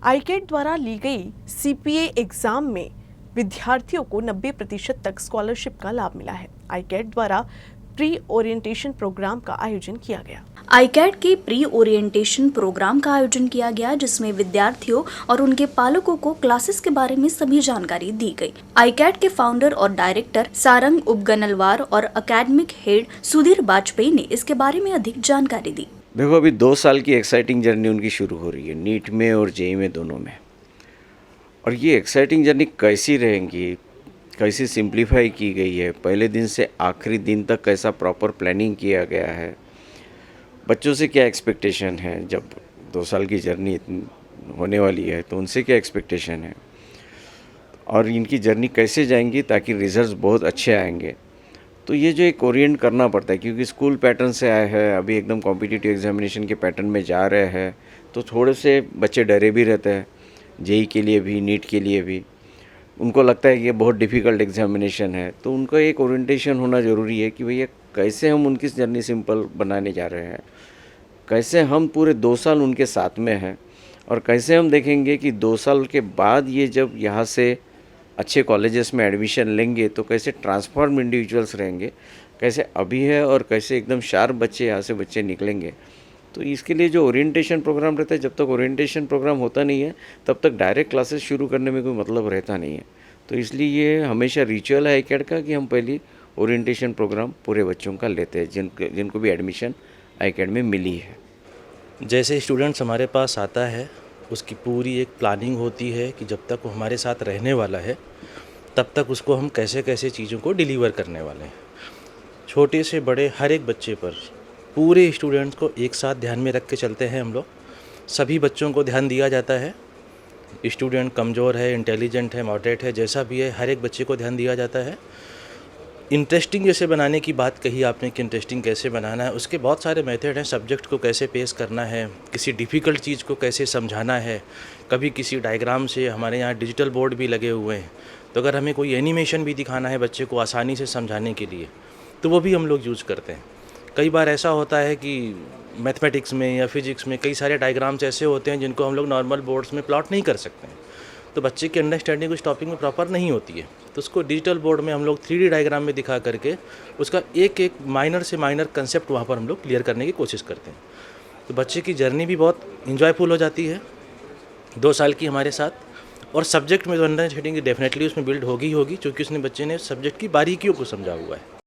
आईकेट द्वारा ली गई CPA exam में विद्यार्थियों को 90% तक स्कॉलरशिप का लाभ मिला है। आईकेट द्वारा प्री ओरिएंटेशन प्रोग्राम का आयोजन किया गया। आईकेट के प्री ओरिएंटेशन प्रोग्राम का आयोजन किया गया, जिसमें विद्यार्थियों और उनके पालकों को क्लासेस के बारे में सभी जानकारी दी गई। आईकेट के फाउंडर और डायरेक्टर सारंग उपगनलवार और एकेडमिक हेड सुधीर वाजपेयी ने इसके बारे में अधिक जानकारी दी। देखो, अभी 2 साल की एक्साइटिंग जर्नी उनकी शुरू हो रही है, नीट में और जेईई में, दोनों में। और ये एक्साइटिंग जर्नी कैसी रहेंगी, कैसी सिंप्लीफाई की गई है, पहले दिन से आखिरी दिन तक कैसा प्रॉपर प्लानिंग किया गया है, बच्चों से क्या एक्सपेक्टेशन है, जब 2 साल की जर्नी होने वाली है तो उनसे क्या एक्सपेक्टेशन है, और इनकी जर्नी कैसे जाएंगी ताकि रिजल्ट्स बहुत अच्छे आएंगे। तो ये जो एक ओरिएंट करना पड़ता है, क्योंकि स्कूल पैटर्न से आए हैं, अभी एकदम कॉम्पिटिटिव एग्जामिनेशन के पैटर्न में जा रहे हैं, तो थोड़े से बच्चे डरे भी रहते हैं, जेईई के लिए भी, नीट के लिए भी। उनको लगता है कि ये बहुत डिफ़िकल्ट एग्जामिनेशन है, तो उनका एक ओरिएंटेशन होना ज़रूरी है कि भैया कैसे हम उनकी जर्नी सिंपल बनाने जा रहे हैं, कैसे हम पूरे 2 साल उनके साथ में हैं, और कैसे हम देखेंगे कि 2 साल के बाद ये जब यहाँ से अच्छे कॉलेजेस में एडमिशन लेंगे तो कैसे ट्रांसफॉर्म इंडिविजुअल्स रहेंगे, कैसे अभी है और कैसे एकदम शार्प बच्चे यहाँ से बच्चे निकलेंगे। तो इसके लिए जो ओरिएंटेशन प्रोग्राम रहता है, जब तक ओरिएंटेशन प्रोग्राम होता नहीं है तब तक डायरेक्ट क्लासेस शुरू करने में कोई मतलब रहता नहीं है। तो इसलिए ये हमेशा रिचुअल है आईकेट का कि हम पहले ओरिएंटेशन प्रोग्राम पूरे बच्चों का लेते हैं जिनको भी एडमिशन आईकेट में मिली है। जैसे स्टूडेंट्स हमारे पास आता है, उसकी पूरी एक प्लानिंग होती है कि जब तक वो हमारे साथ रहने वाला है तब तक उसको हम कैसे कैसे चीज़ों को डिलीवर करने वाले हैं। छोटे से बड़े हर एक बच्चे पर, पूरे स्टूडेंट्स को एक साथ ध्यान में रख के चलते हैं हम लोग। सभी बच्चों को ध्यान दिया जाता है, स्टूडेंट कमज़ोर है, इंटेलिजेंट है, मॉडरेट है, जैसा भी है, हर एक बच्चे को ध्यान दिया जाता है। इंटरेस्टिंग जैसे बनाने की बात कही आपने कि इंटरेस्टिंग कैसे बनाना है, उसके बहुत सारे मेथड हैं। सब्जेक्ट को कैसे पेश करना है, किसी डिफ़िकल्ट चीज़ को कैसे समझाना है, कभी किसी डायग्राम से। हमारे यहाँ डिजिटल बोर्ड भी लगे हुए हैं, तो अगर हमें कोई एनिमेशन भी दिखाना है बच्चे को आसानी से समझाने के लिए, तो वो भी हम लोग यूज़ करते हैं। कई बार ऐसा होता है कि मैथमेटिक्स में या फिज़िक्स में कई सारे डायग्राम्स ऐसे होते हैं जिनको हम लोग नॉर्मल बोर्ड्स में प्लॉट नहीं कर सकते हैं, तो बच्चे की अंडरस्टैंडिंग उस टॉपिक में प्रॉपर नहीं होती है, तो उसको डिजिटल बोर्ड में हम लोग 3D डायग्राम में दिखा करके उसका एक एक माइनर से माइनर कंसेप्ट वहाँ पर हम लोग क्लियर करने की कोशिश करते हैं। तो बच्चे की जर्नी भी बहुत इंजॉयफुल हो जाती है 2 साल की हमारे साथ, और सब्जेक्ट में जो अंडरस्टैंडिंग डेफिनेटली उसमें बिल्ड होगी, क्योंकि उसने बच्चे ने सब्जेक्ट की बारीकियों को समझा हुआ है।